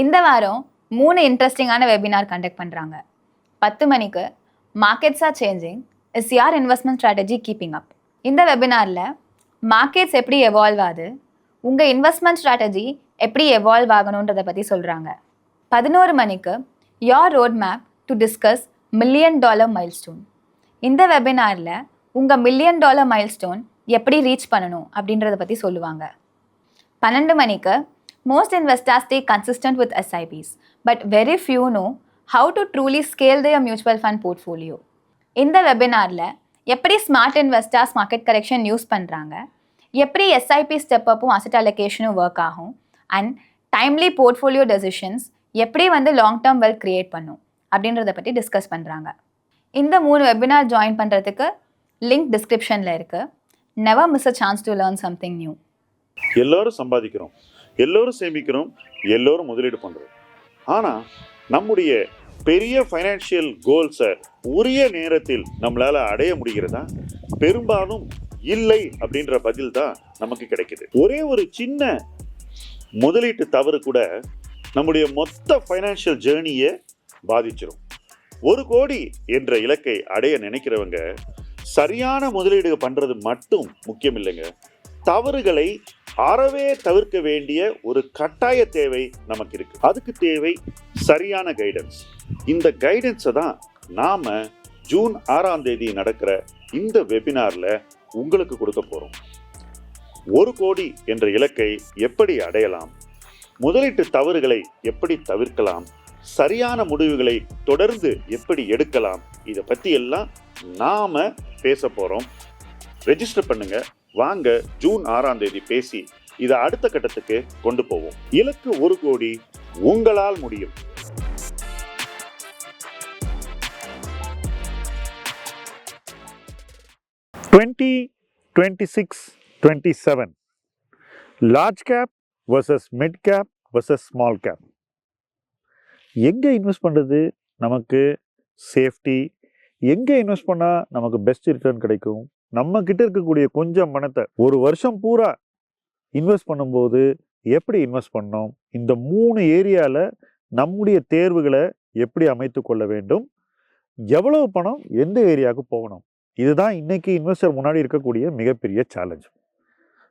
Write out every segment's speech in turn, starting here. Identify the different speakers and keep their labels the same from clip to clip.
Speaker 1: இந்த வாரம் 3 இன்ட்ரெஸ்டிங்கான வெபினார் கண்டக்ட் பண்ணுறாங்க. 10 மணிக்கு மார்க்கெட்ஸ் ஆர் சேஞ்சிங், இஸ் யார் இன்வெஸ்ட்மெண்ட் ஸ்ட்ராட்டஜி கீப்பிங் அப்? இந்த வெபினாரில் மார்க்கெட்ஸ் எப்படி எவால்வ் ஆகுது, உங்கள் இன்வெஸ்ட்மெண்ட் ஸ்ட்ராட்டஜி எப்படி எவால்வ் ஆகணுன்றதை பற்றி சொல்கிறாங்க. 11 மணிக்கு your road map to discuss $1 million milestone. இந்த வெபினாரில் உங்கள் $1 million மைல்ஸ்டோன் எப்படி ரீச் பண்ணணும் அப்படின்றத பற்றி சொல்லுவாங்க. 12 மணிக்கு most investors stay consistent with SIPs, but very few know how to truly scale their mutual fund portfolio. இந்த வெபினாரில் எப்படி smart investors market correction use பண்ணுறாங்க, எப்படி SIP ஸ்டெப் அப்பும் அசெட் அலோகேஷனும் ஒர்க் ஆகும், அண்ட் டைம்லி போர்ட்ஃபோலியோ டெசிஷன்ஸ் எப்படி long term wealth create பண்ணும் அப்படின்றத பற்றி டிஸ்கஸ் பண்ணுறாங்க. இந்த 3 வெபினார் ஜாயின் பண்ணுறதுக்கு லிங்க் டிஸ்கிரிப்ஷனில் இருக்குது. Never miss a chance to learn something new.
Speaker 2: எல்லோரும் சம்பாதிக்கிறோம், எல்லோரும் சேமிக்கிறோம், எல்லோரும் முதலீடு பண்ணுறோம். ஆனால் நம்முடைய பெரிய ஃபைனான்ஷியல் கோல்ஸை உரிய நேரத்தில் நம்மளால் அடைய முடிகிறதா? பெரும்பாலும் இல்லை அப்படின்ற பதில் தான் நமக்கு கிடைக்குது. ஒரே ஒரு சின்ன முதலீட்டு தவறு கூட நம்முடைய மொத்த ஃபைனான்ஷியல் ஜேர்னியை பாதிச்சிடும். 1 கோடி என்ற இலக்கை அடைய நினைக்கிறவங்க சரியான முதலீடு பண்ணுறது மட்டும் முக்கியம் இல்லைங்க, தவறுகளை அறவே தவிர்க்க வேண்டிய ஒரு கட்டாய தேவை நமக்கு இருக்கு. அதுக்கு தேவை சரியான கைடன்ஸ். இந்த கைடன்ஸை தான் நாம ஜூன் 6ஆம் தேதி நடக்கிற இந்த வெபினார்ல உங்களுக்கு கொடுக்க போறோம். 1 கோடி என்ற இலக்கை எப்படி அடையலாம், முதலீட்டு தவறுகளை எப்படி தவிர்க்கலாம், சரியான முடிவுகளை தொடர்ந்து எப்படி எடுக்கலாம், இதை பத்தி எல்லாம் நாம பேச போறோம். ரெஜிஸ்டர் பண்ணுங்க. வாங்க ஜூன் 6ஆம் தேதி பேசி இதை அடுத்த கட்டத்துக்கு கொண்டு போவோம். இலக்கு 1 கோடி, உங்களால் முடியும். $2026-27 large cap versus mid cap versus small cap. எங்கே இன்வெஸ்ட் பண்ணுறது நமக்கு சேஃப்டி, எங்கே இன்வெஸ்ட் பண்ணால் நமக்கு பெஸ்ட் ரிட்டர்ன் கிடைக்கும், நம்ம கிட்ட இருக்கக்கூடிய கொஞ்சம் பணத்தை ஒரு வருஷம் பூரா இன்வெஸ்ட் பண்ணும்போது எப்படி இன்வெஸ்ட் பண்ணோம், இந்த 3 ஏரியாவில் நம்முடைய தேர்வுகளை எப்படி அமைத்து கொள்ள வேண்டும், எவ்வளவு பணம் எந்த ஏரியாவுக்கு போகணும், இதுதான் இன்னைக்கு இன்வெஸ்டர் முன்னாடி இருக்கக்கூடிய மிகப்பெரிய சேலஞ்ச்.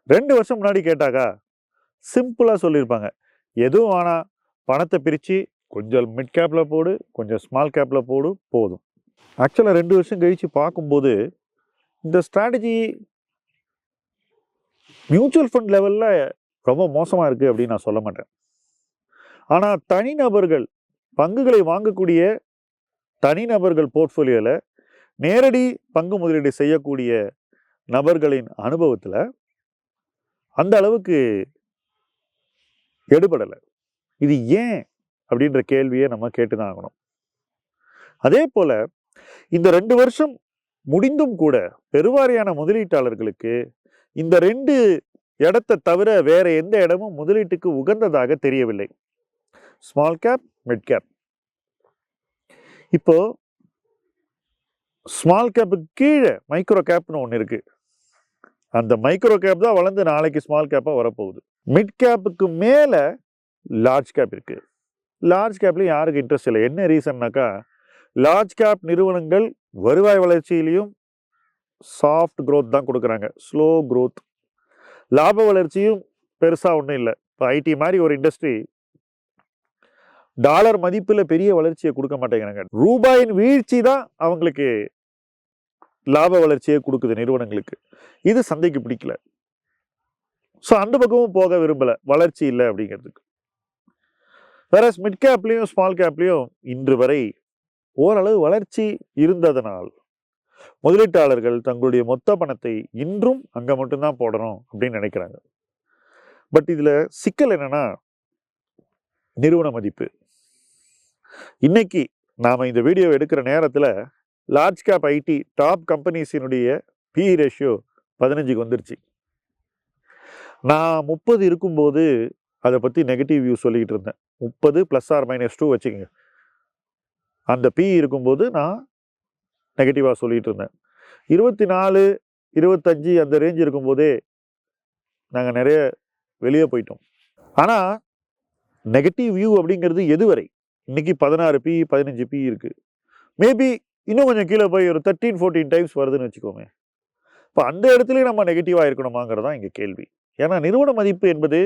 Speaker 2: 2 வருஷம் முன்னாடி கேட்டாக்கா சிம்பிளாக சொல்லியிருப்பாங்க, எதுவும் ஆனால் பணத்தை பிரித்து கொஞ்சம் மிட் கேப்பில் போடு, கொஞ்சம் ஸ்மால் கேப்பில் போடு, போதும். ஆக்சுவலாக 2 வருஷம் கழித்து பார்க்கும்போது இந்த ஸ்ட்ராட்டஜி மியூச்சுவல் ஃபண்ட் லெவலில் ரொம்ப மோசமாக இருக்குது அப்படின்னு நான் சொல்ல மாட்டேன். ஆனால் தனிநபர்கள் பங்குகளை வாங்கக்கூடிய தனிநபர்கள் போர்ட்ஃபோலியோவில் நேரடி பங்கு முதலீடு செய்யக்கூடிய நபர்களின் அனுபவத்தில் அந்த அளவுக்கு எடுபடலை. இது ஏன் அப்படின்ற கேள்வியை நம்ம கேட்டுதான் ஆகணும். அதே போல இந்த 2 வருஷம் முடிந்தும் கூட பெருவாரியான முதலீட்டாளர்களுக்கு இந்த 2 இடத்தை தவிர வேற எந்த இடமும் முதலீட்டுக்கு உகந்ததாக தெரியவில்லை. Small cap, mid cap. இப்போ ஸ்மால் கேப்புக்கு கீழே மைக்ரோ கேப்னு ஒன்று இருக்கு. அந்த மைக்ரோ கேப் தான் வளர்ந்து நாளைக்கு ஸ்மால் கேப்பாக வரப்போகுது. மிட் கேப்புக்கு மேலே லார்ஜ் கேப் இருக்கு. லார்ஜ் கேப்லையும் யாருக்கு இன்ட்ரெஸ்ட் இல்லை. என்ன ரீசன்னாக்கா, லார்ஜ் கேப் நிறுவனங்கள் வருவாய் வளர்ச்சியிலையும் சாஃப்ட் க்ரோத் தான் கொடுக்குறாங்க, ஸ்லோ க்ரோத். லாப வளர்ச்சியும் பெருசாக ஒன்றும் இல்லை. இப்போ ஐடி மாதிரி ஒரு இண்டஸ்ட்ரி டாலர் மதிப்பில் பெரிய வளர்ச்சியை கொடுக்க மாட்டேங்கிறாங்க. ரூபாயின் வீழ்ச்சி தான் அவங்களுக்கு லாப வளர்ச்சியை கொடுக்குது நிறுவனங்களுக்கு. இது சந்தைக்கு பிடிக்கல. ஸோ அந்த பக்கமும் போக விரும்பலை, வளர்ச்சி இல்லை அப்படிங்கிறதுக்கு. வேற மிட் கேப்லையும் ஸ்மால் கேப்லையும் இன்று வரை ஓரளவு வளர்ச்சி இருந்ததனால் முதலீட்டாளர்கள் தங்களுடைய மொத்த பணத்தை இன்றும் அங்கே மட்டும்தான் போடணும் அப்படின்னு நினைக்கிறாங்க. பட் இதில் சிக்கல் என்னன்னா, நிறுவன மதிப்பு. இன்னைக்கு நாம் இந்த வீடியோ எடுக்கிற நேரத்தில் லார்ஜ் கேப் ஐடி டாப் கம்பெனிஸினுடைய PE ரேஷியோ 15க்கு வந்துருச்சு. நான் 30 இருக்கும்போது அதை பற்றி நெகட்டிவ் வியூ சொல்லிக்கிட்டு இருந்தேன். 30 +or-2 வச்சுக்கோங்க. அந்த PE இருக்கும்போது நான் நெகட்டிவாக சொல்லிகிட்டு இருந்தேன். 24, 25 அந்த ரேஞ்ச் இருக்கும்போதே நாங்கள் நிறைய வெளியே போயிட்டோம். ஆனால் நெகட்டிவ் வியூ அப்படிங்கிறது எதுவரை? இன்னைக்கு 16 பி 15 பி இருக்கு. மேபி இன்னும் கொஞ்சம் கீழே போய் ஒரு 13-14 டைம்ஸ் வருதுன்னு வச்சுக்கோங்க. இப்போ அந்த இடத்துலயும் நம்ம நெகட்டிவாக இருக்கணுமாங்கிறது தான் இங்கே கேள்வி. ஏன்னா நிறுவன மதிப்பு என்பது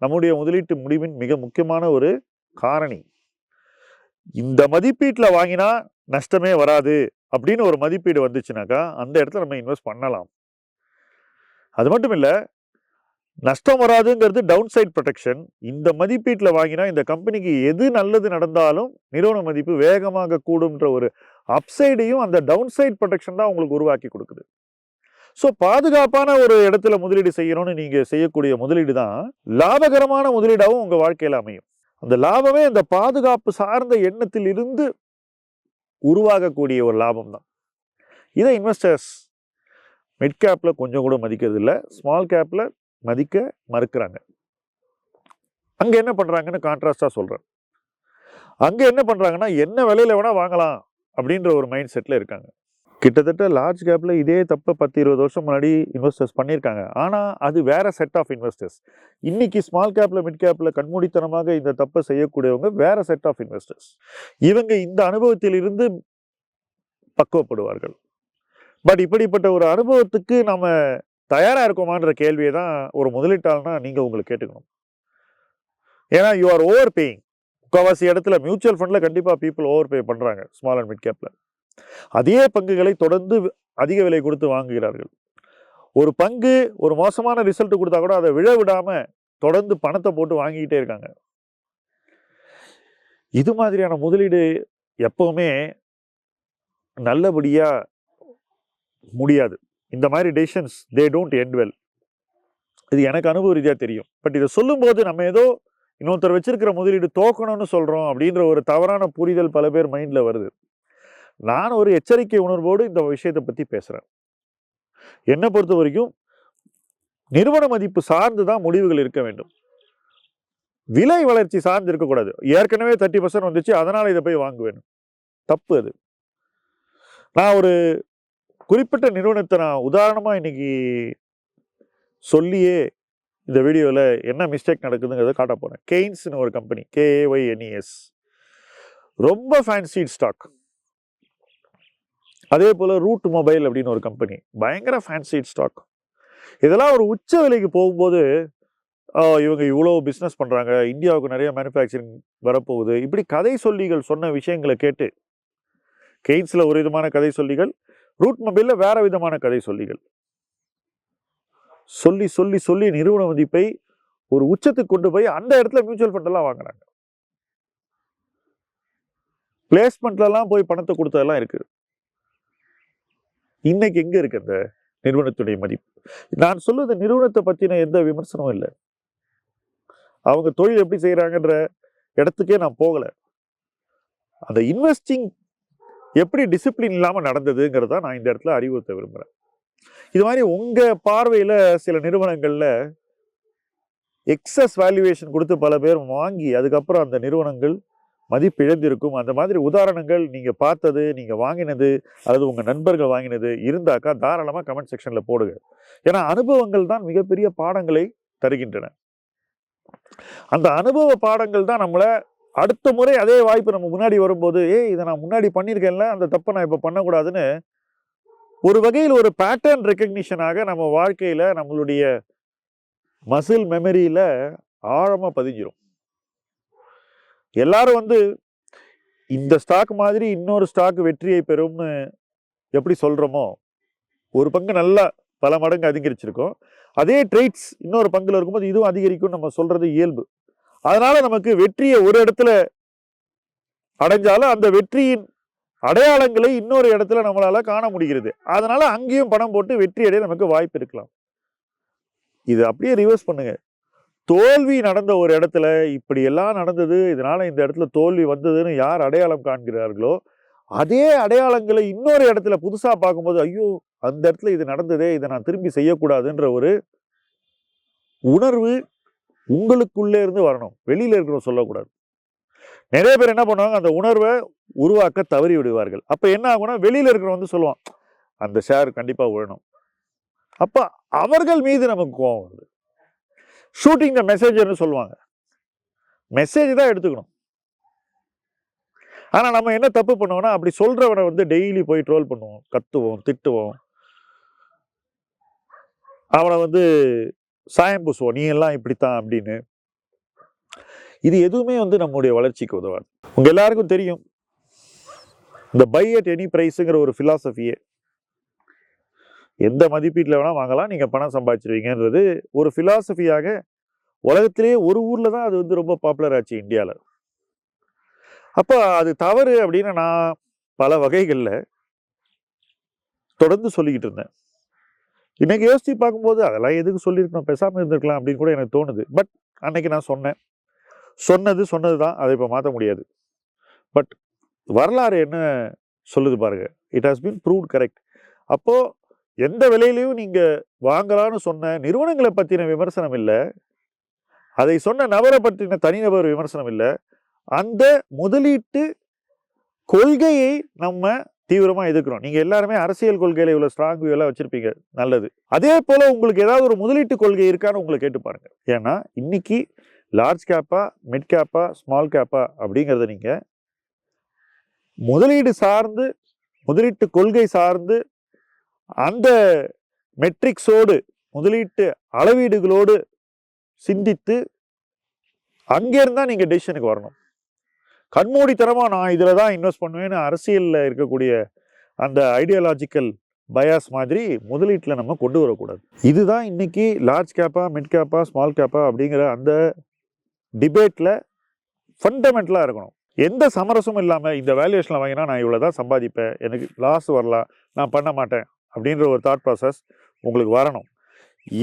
Speaker 2: நம்முடைய முதலீட்டு முடிவின் மிக முக்கியமான ஒரு காரணி. இந்த மதிப்பீட்டில் வாங்கினா நஷ்டமே வராது அப்படின்னு ஒரு மதிப்பீடு வந்துச்சுனாக்கா அந்த இடத்துல நம்ம இன்வெஸ்ட் பண்ணலாம். அது மட்டும் இல்லை, நஷ்டம் வராதுங்கிறது டவுன் சைட் ப்ரொடெக்ஷன். இந்த மதிப்பீட்டில் வாங்கினா இந்த கம்பெனிக்கு எது நல்லது நடந்தாலும் நிறுவன மதிப்பு வேகமாக கூடும்ன்ற ஒரு அப்சைடையும் அந்த டவுன் சைட் ப்ரொடெக்ஷன் தான் உங்களுக்கு உருவாக்கி கொடுக்குது. ஸோ பாதுகாப்பான ஒரு இடத்துல முதலீடு செய்யணும்னு நீங்க செய்யக்கூடிய முதலீடு தான் லாபகரமான முதலீடாகவும் உங்க வாழ்க்கையில அமையும். அந்த லாபமே அந்த பாதுகாப்பு சார்ந்த எண்ணத்தில் இருந்து உருவாகக்கூடிய ஒரு லாபம் தான். இதை இன்வெஸ்டர்ஸ் மிட் கேப்ல கொஞ்சம் கூட மதிக்கிறது இல்லை, ஸ்மால் கேப்ல மதிக்க மறுக்கிறாங்க. அங்க என்ன பண்றாங்கன்னு கான்ட்ராஸ்டா சொல்றேன். அங்க என்ன பண்றாங்கன்னா என்ன விலையில வேணா வாங்கலாம் அப்படின்ற ஒரு மைண்ட் செட்ல இருக்காங்க. கிட்டத்தட்ட லார்ஜ் கேப்ல இதே தப்ப 10-20 வருஷம் முன்னாடி இன்வெஸ்டர்ஸ் பண்ணியிருக்காங்க. ஆனா அது வேற செட் ஆஃப் இன்வெஸ்டர்ஸ். இன்னைக்கு ஸ்மால் கேப்ல மிட் கேப்ல கண்மூடித்தனமாக இந்த தப்பை செய்யக்கூடியவங்க வேற செட் ஆஃப் இன்வெஸ்டர்ஸ். இவங்க இந்த அனுபவத்தில் இருந்து பக்குவப்படுவார்கள். பட் இப்படிப்பட்ட ஒரு அனுபவத்துக்கு நம்ம தயாரா இருக்கோமான்ற கேள்வியை தான் ஒரு முதலீட்டாளனா நீங்க உங்களுக்கு கேட்டுக்கணும். ஏன்னா யூ ஆர் ஓவர் பேயிங். முக்கால்வாசி இடத்துல மியூச்சுவல் ஃபண்ட்ல கண்டிப்பா பீப்புள் ஓவர் பே பண்றாங்க ஸ்மால் அண்ட் மிட் கேப்ல. அதே பங்குகளை தொடர்ந்து அதிக விலை கொடுத்து வாங்குகிறார்கள். ஒரு பங்கு ஒரு மோசமான ரிசல்ட் கொடுத்தா கூட அதை விழ விடாம தொடர்ந்து பணத்தை போட்டு வாங்கிக்கிட்டே இருக்காங்க. இது மாதிரியான முதலீடு எப்பவுமே நல்லபடியா முடியாது. இந்த மாதிரி decisions they don't end well. இது எனக்கு அனுபவ ரீதியா தெரியும். பட் இதை சொல்லும் போது நம்ம ஏதோ இன்னொருத்தர் வச்சிருக்கிற முதலீடு தோக்கணும்னு சொல்றோம் அப்படின்ற ஒரு தவறான புரிதல் பல பேர் மைண்ட்ல வருது. நான் ஒரு எச்சரிக்கை உணர்வோடு இந்த விஷயத்தை பத்தி பேசுறேன். என்னை பொறுத்த வரைக்கும் நிறுவன மதிப்பு சார்ந்துதான் முடிவுகள் இருக்க வேண்டும். விலை வளர்ச்சி சார்ந்து இருக்கக்கூடாது. ஏற்கனவே 30% வந்துச்சு அதனால இதை போய் வாங்குவேன், தப்பு அது. நான் ஒரு குறிப்பிட்ட நிறுவனத்தை நான் உதாரணமா இன்னைக்கு சொல்லியே இந்த வீடியோல என்ன மிஸ்டேக் நடக்குதுங்கிறத காட்ட போறேன். கெய்ன்ஸ்னு ஒரு கம்பெனி, KAYNES, ரொம்ப ஃபேன்சி ஸ்டாக். அதே போல ரூட் மொபைல் அப்படின்னு ஒரு கம்பெனி, பயங்கர ஃபேன்சி ஸ்டாக். இதெல்லாம் ஒரு உச்ச விலைக்கு போகும்போது இவங்க இவ்வளோ பிஸ்னஸ் பண்றாங்க, இந்தியாவுக்கு நிறைய மேனுஃபேக்சரிங் வரப்போகுது, இப்படி கதை சொல்லிகள் சொன்ன விஷயங்களை கேட்டு, கெய்ன்ஸ்ல ஒரு விதமான கதை சொல்லிகள், ரூட் மொபைல்ல வேற விதமான கதை சொல்லிகள் சொல்லி சொல்லி சொல்லி நிறுவன மதிப்பை ஒரு உச்சத்துக்கு கொண்டு போய் அந்த இடத்துல மியூச்சுவல் ஃபண்ட் எல்லாம் வாங்குறாங்க. பிளேஸ்மெண்ட்ல எல்லாம் போய் பணத்தை கொடுத்ததெல்லாம் இருக்கு. இன்னைக்கு எங்க இருக்கு அந்த நிறுவனத்துடைய மதிப்பு? நான் சொல்லுவது நிறுவனத்தை பத்தின எந்த விமர்சனமும் இல்லை. அவங்க தொழில் எப்படி செய்யறாங்கன்ற இடத்துக்கே நான் போகல. அந்த இன்வெஸ்டிங் எப்படி டிசிப்ளின் இல்லாம நடந்ததுங்கிறத நான் இந்த இடத்துல அறிவுறுத்த விரும்புறேன். இது மாதிரி உங்க பார்வையில சில நிறுவனங்கள்ல எக்ஸஸ் வேல்யூவேஷன் கொடுத்து பல பேர் வாங்கி அதுக்கப்புறம் அந்த நிறுவனங்கள் மதிப்பு இழந்திருக்கும். அந்த மாதிரி உதாரணங்கள் நீங்க பார்த்தது, நீங்க வாங்கினது அல்லது உங்க நண்பர்கள் வாங்கினது இருந்தாக்கா தாராளமா கமெண்ட் செக்ஷன்ல போடுங்க. ஏன்னா அனுபவங்கள் தான் மிகப்பெரிய பாடங்களை தருகின்றன. அந்த அனுபவ பாடங்கள் தான் நம்மளை அடுத்த முறை அதே வாய்ப்பு நம்ம முன்னாடி வரும்போது இதை நான் முன்னாடி பண்ணியிருக்கேன்ல, அந்த தப்பை நான் இப்போ பண்ணக்கூடாதுன்னு ஒரு வகையில் ஒரு பேட்டர்ன் ரெக்கக்னிஷனாக நம்ம வாழ்க்கையில நம்மளுடைய மசில் மெமரியில ஆழமா பதிஞ்சிரும். எல்லாரும் இந்த ஸ்டாக் மாதிரி இன்னொரு ஸ்டாக் வெற்றியை பெறும்னு எப்படி சொல்றோமோ, ஒரு பங்கு நல்லா பல மடங்கு அதிகரிச்சிருக்கும், அதே ட்ரேட்ஸ் இன்னொரு பங்குல இருக்கும்போது இதுவும் அதிகரிக்கும் நம்ம சொல்றது இயல்பு. அதனால நமக்கு வெற்றியை ஒரு இடத்துல அடைஞ்சாலும் அந்த வெற்றியின் அடையாளங்களை இன்னொரு இடத்துல நம்மளால காண முடிகிறது. அதனால அங்கேயும் பணம் போட்டு வெற்றி அடைய நமக்கு வாய்ப்பு இருக்கலாம். இது அப்படியே ரிவர்ஸ் பண்ணுங்க. தோல்வி நடந்த ஒரு இடத்துல இப்படி எல்லாம் நடந்தது, இதனால இந்த இடத்துல தோல்வி வந்ததுன்னு யார் அடையாளம் காண்கிறார்களோ அதே அடையாளங்களை இன்னொரு இடத்துல புதுசா பார்க்கும்போது ஐயோ அந்த இடத்துல இது நடந்ததே, இதை நான் திரும்பி செய்யக்கூடாதுன்ற ஒரு உணர்வு உங்களுக்குள்ளே இருந்து வரணும், வெளியில இருக்கிறவங்க சொல்லக்கூடாது. நிறைய பேர் என்ன பண்ணுவாங்க, அந்த உணர்வை உருவாக்க தவறி விடுவார்கள். அப்ப என்ன ஆகும்னா வெளியில இருக்கிறவங்க சொல்லுவான் அந்த ஷேர் கண்டிப்பா விழணும். அப்ப அவர்கள் மீது நமக்கு கோவம் வருது. ஷூட்டிங் த மெசேஜர்னு சொல்லுவாங்க.
Speaker 3: மெசேஜ் தான் எடுத்துக்கணும். ஆனால் நம்ம என்ன தப்பு பண்ணுவோம்னா, அப்படி சொல்றவனை வந்து டெய்லி போய் ட்ரோல் பண்ணுவோம், கத்துவோம், திட்டுவோம், அவனை வந்து சாயம் பூசுவோம், நீ எல்லாம் இப்படித்தான் அப்படின்னு. இது எதுவுமே வந்து நம்முடைய வளர்ச்சிக்கு உதவாது. உங்க எல்லாருக்கும் தெரியும் இந்த பை அட் எனி பிரைஸுங்கிற ஒரு பிலாசபியே. எந்த மதிப்பீட்டில் வேணா வாங்கலாம், நீங்க பணம் சம்பாதிச்சிருவீங்கன்றது ஒரு பிலாசபியாக உலகத்திலேயே ஒரு ஊர்ல தான் அது வந்து ரொம்ப பாப்புலர் ஆச்சு, இந்தியாவில். அப்போ அது தவறு அப்படின்னு நான் பல வகைகளில் தொடர்ந்து சொல்லிக்கிட்டு இருந்தேன். இன்னைக்கு யோசிச்சு பார்க்கும்போது அதெல்லாம் எதுக்கு சொல்லியிருக்கணும், பேசாமல் இருந்திருக்கலாம் அப்படின்னு கூட எனக்கு தோணுது. பட் அன்னைக்கு நான் சொன்னது தான், அதை இப்போ மாற்ற முடியாது. பட் வரலாறு என்ன சொல்லுது பாருங்க, it has been proved correct. அப்போ எந்த விலையிலையும் நீங்க வாங்கலாம்னு சொன்ன நிறுவனங்களை பற்றின விமர்சனம் இல்லை, அதை சொன்ன நபரை பற்றின தனிநபர் விமர்சனம் இல்லை, அந்த முதலீட்டு கொள்கையை நம்ம தீவிரமா எதிர்க்கிறோம். நீங்க எல்லாருமே அரசியல் கொள்கையில இவ்வளவு ஸ்ட்ராங் வியூ எல்லாம் வச்சிருப்பீங்க, நல்லது. அதே போல உங்களுக்கு ஏதாவது ஒரு முதலீட்டு கொள்கை இருக்கான்னு உங்களை கேட்டு பாருங்க. ஏன்னா இன்னைக்கு லார்ஜ் கேப்பா, மிட் கேப்பா, ஸ்மால் கேப்பா அப்படிங்கிறத நீங்க முதலீடு சார்ந்து, முதலீட்டு கொள்கை சார்ந்து, அந்த மெட்ரிக்ஸோடு, முதலீட்டு அளவீடுகளோடு சிந்தித்து அங்கிருந்தா நீங்க டெசிஷனுக்கு வரணும். கண்மூடித்தனமா நான் இதுல தான் இன்வெஸ்ட் பண்ணுவேன்னு அரசியல்ல இருக்கக்கூடிய அந்த ஐடியாலஜிக்கல் பயாஸ் மாதிரி முதலீட்டில் நம்ம கொண்டு வரக்கூடாது. இதுதான் இன்னைக்கு லார்ஜ் கேப்பா, மிட் கேப்பா, ஸ்மால் கேப்பா அப்படிங்கிற அந்த டிபேட்ல ஃபண்டமெண்டலா இருக்கணும். எந்த சமரசமும் இல்லாம இந்த வேல்யூவேஷன்ல வாங்கினா நான் இவ்வளவுதான் சம்பாதிப்பேன், எனக்கு லாஸ் வரலாம், நான் பண்ண மாட்டேன் அப்படின்ற ஒரு தாட் ப்ராசஸ் உங்களுக்கு வரணும்.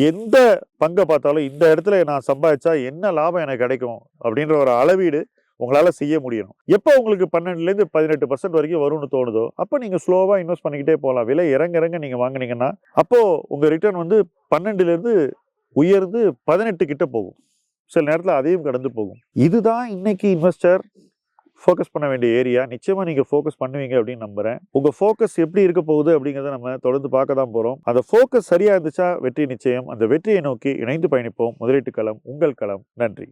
Speaker 3: எந்த பங்கை பார்த்தாலும் இந்த இடத்துல நான் சம்பாதிச்சா என்ன லாபம் எனக்கு கிடைக்கும் அப்படின்ற ஒரு அளவீடு உங்களால செய்ய முடியணும். எப்போ உங்களுக்கு 12% 18% வரைக்கும் வரும்னு தோணுதோ அப்போ நீங்க ஸ்லோவா இன்வெஸ்ட் பண்ணிக்கிட்டே போகலாம். விலை இறங்க நீங்க வாங்கினீங்கன்னா அப்போ உங்க ரிட்டர்ன் வந்து 12 உயர்ந்து 18 கிட்ட போகும், சில நேரத்தில் அதையும் கடந்து போகும். இதுதான் இன்னைக்கு இன்வெஸ்டர் ஃபோக்கஸ் பண்ண வேண்டிய ஏரியா. நிச்சயமா நீங்க ஃபோக்கஸ் பண்ணுவீங்க அப்படின்னு நம்புறேன். உங்க ஃபோக்கஸ் எப்படி இருக்க போகுது அப்படிங்கிறத நம்ம தொடர்ந்து பார்க்க தான் போறோம். அந்த ஃபோக்கஸ் சரியா இருந்துச்சா வெற்றி நிச்சயம். அந்த வெற்றியை நோக்கி இணைந்து பயணிப்போம். முதலீட்டு களம் உங்கள் களம். நன்றி.